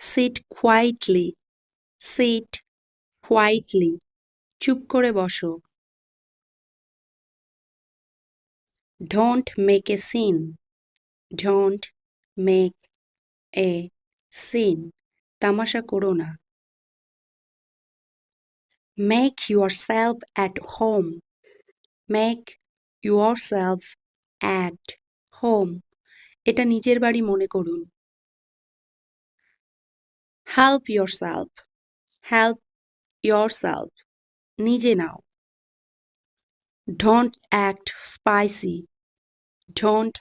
sit quietly, sit quietly, চুপ করে বসো। Don't make a scene, don't make a scene, তামাশা করো না। Make yourself at home, make yourself at home, এটা নিজের বাড়ি মনে করুন। Help yourself, help yourself, নিজে নাও। Don't act spicy, don't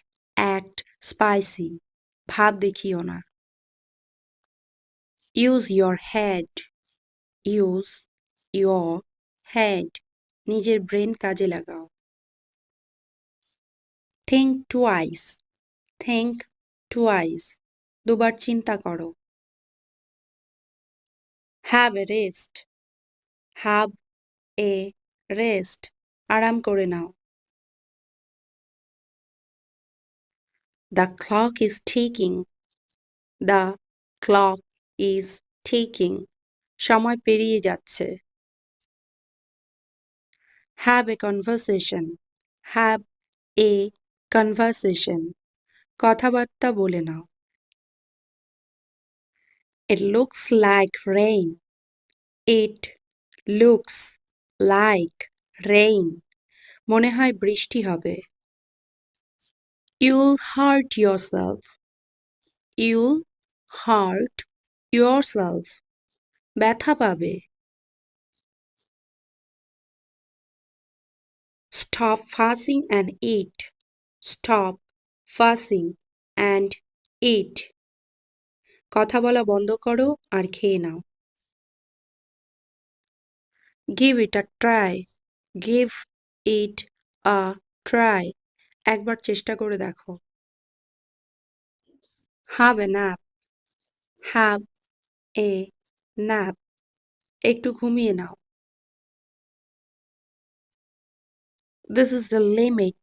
act spicy, ভাব দেখিও না। Use your head, use your head, নিজের ব্রেন কাজে লাগাও। Think twice, think twice, দুবার চিন্তা করো। Have a rest, have a rest, আরাম করে নাও। The clock is ticking, the clock is ticking, সময় পেরিয়ে যাচ্ছে। Have a conversation, have a conversation, কথাবার্তা বলে নাও। It looks like rain, it looks like rain, মনে হয় বৃষ্টি হবে। You'll hurt yourself, you'll hurt yourself, ব্যথা পাবে। Stop fussing and eat, stop fussing and eat, কথা বলা বন্ধ করো আর খেয়ে নাও। Give it a try, give it a try, একবার চেষ্টা করে দেখো। Have a nap, have a nap, একটু ঘুমিয়ে নাও। This is the limit,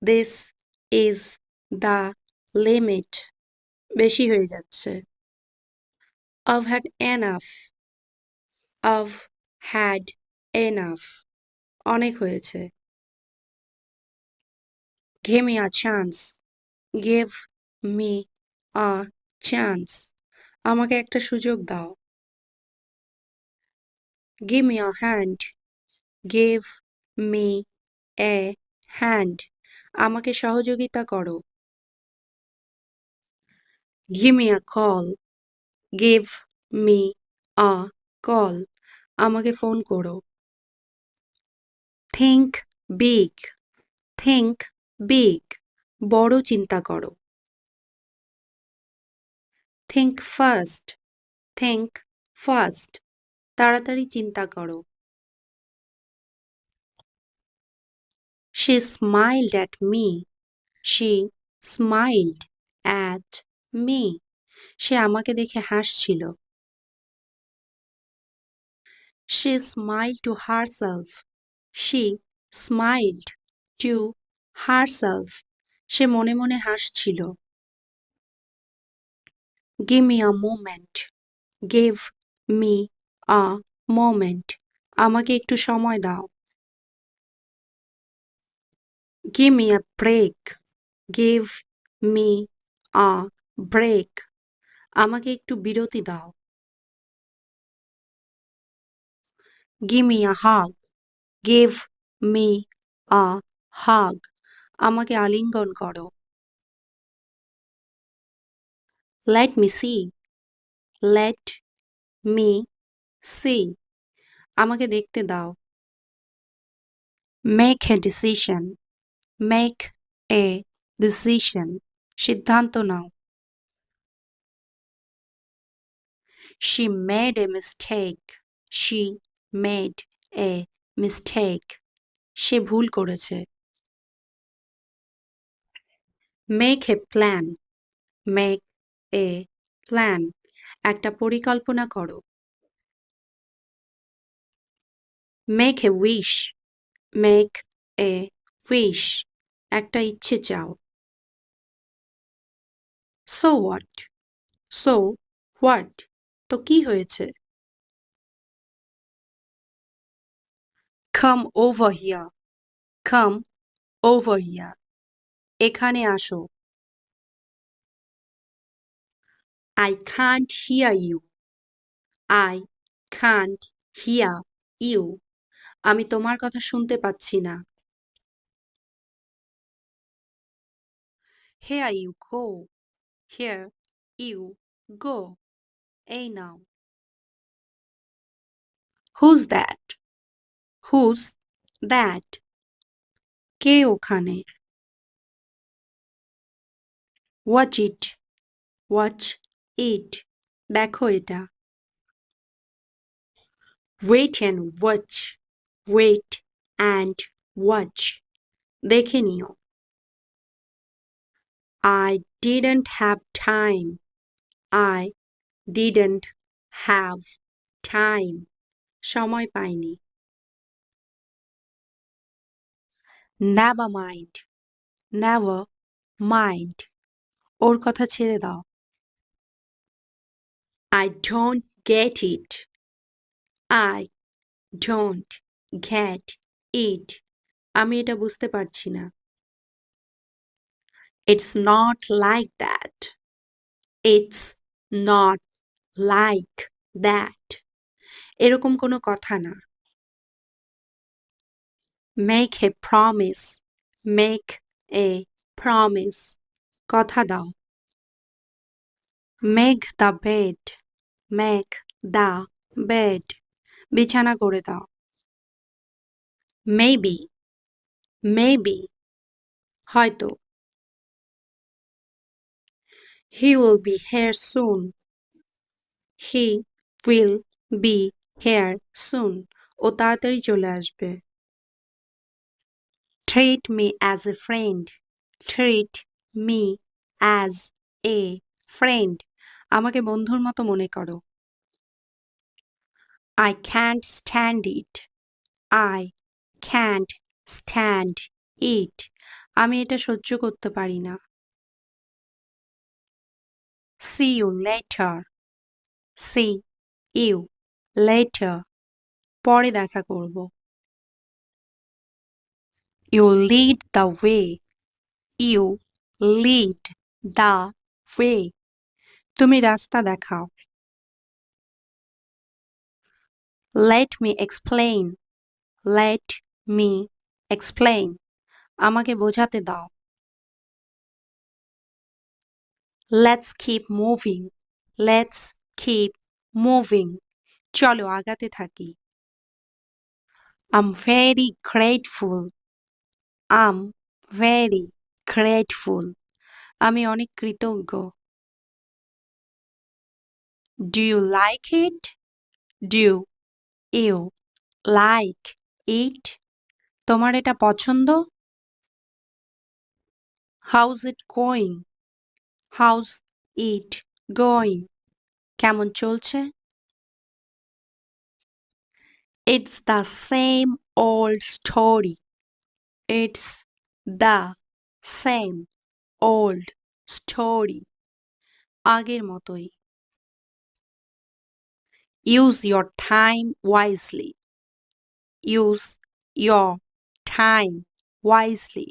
this is the limit, বেশি হয়ে যাচ্ছে। I've had enough, I've had enough, অনেক হয়েছে। Give me a chance, give me a chance, আমাকে একটা সুযোগ দাও। Give me a hand, give me a hand, আমাকে সহযোগিতা করো। Give me a call, give me a call, আমাকে ফোন করো। Think big, think big, বড় চিন্তা করো। Think fast, think fast, তাড়াতাড়ি চিন্তা করো। She smiled at me, she smiled at me, সে আমাকে দেখে হাসছিল। She smiled to herself, she smiled to herself, সে মনে মনে হাসছিল। Give me a moment, give me a moment, আমাকে একটু সময় দাও। Give me a break, give me a break, আমাকে একটু বিরতি দাও। Give me a hug, give me a hug, আমাকে আলিঙ্গন করো। Let me see, let me see, আমাকে দেখতে দাও। Make a decision, make a decision, সিদ্ধান্ত নাও। She made a mistake, she made a mistake, সে ভুল করেছে। Make a plan, make a plan, একটা পরিকল্পনা করো। Make a wish, make a wish, একটা ইচ্ছে চাও। So what, so what? তো কি হয়েছে? Come over here. Come over here. এখানে আসো। I can't hear you. I can't hear you. আমি তোমার কথা শুনতে পাচ্ছি না। Here you go. Here you go. এই নাও। Who's that? Who's that? কে ওখানে? Watch it. Watch it. দেখো এটা। Wait and watch. Wait and watch. দেখে নিও। I didn't have time. I didn't have time. সময় পাইনি। Never mind. Never mind. ওর কথা ছেড়ে দাও। I don't get it. I don't get it. আমি এটা বুঝতে পারছি না। It's not like that. It's not like that. এরকম কোনো কথা না। Make a promise. Make a promise. কথা দাও। Make the bed. Make the bed. বিছানা করে দাও। Maybe. Maybe. হয়তো। He will be here soon. He will be here soon. ও তাড়াতাড়ি চলে আসবে। Treat me as a friend. Treat me as a friend. আমাকে বন্ধুর মতো মনে করো। I can't stand it. I can't stand it. আমি এটা সহ্য করতে পারি না। See you later. See you later. পরে দেখা করব। You lead the way. You lead the way. তুমি রাস্তা দেখাও। Let me explain. Let me explain. আমাকে বোঝাতে দাও। Let's keep moving. Let's keep moving. চলো আগাতে থাকি। I'm very grateful. I'm very grateful. আমি অনেক কৃতজ্ঞ। Do you like it? Do you like it? তোমার এটা পছন্দ? How's it going? How's it going? কেমন চলছে? It's the same old story. It's the same old story. আগের মতোই। Use your time wisely. Use your time wisely.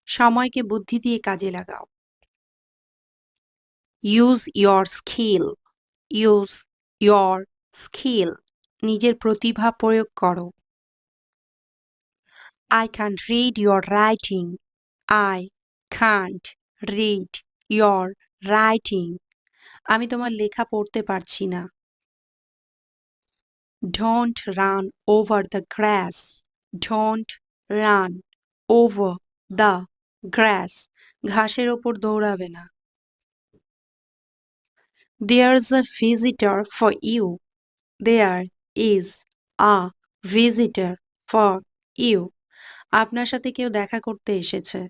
সময়কে বুদ্ধি দিয়ে কাজে লাগাও। Use your skill. Use your skill. নিজের প্রতিভা প্রয়োগ করো। I can't read your writing. I can't read your writing. আমি তোমার লেখা পড়তে পারছি না। Don't run over the grass. Don't run over the grass. ঘাসের ওপর দৌড়াবে না। There's a visitor for you. There is a visitor for you. আপনার সাথে কেউ দেখা করতে এসেছে।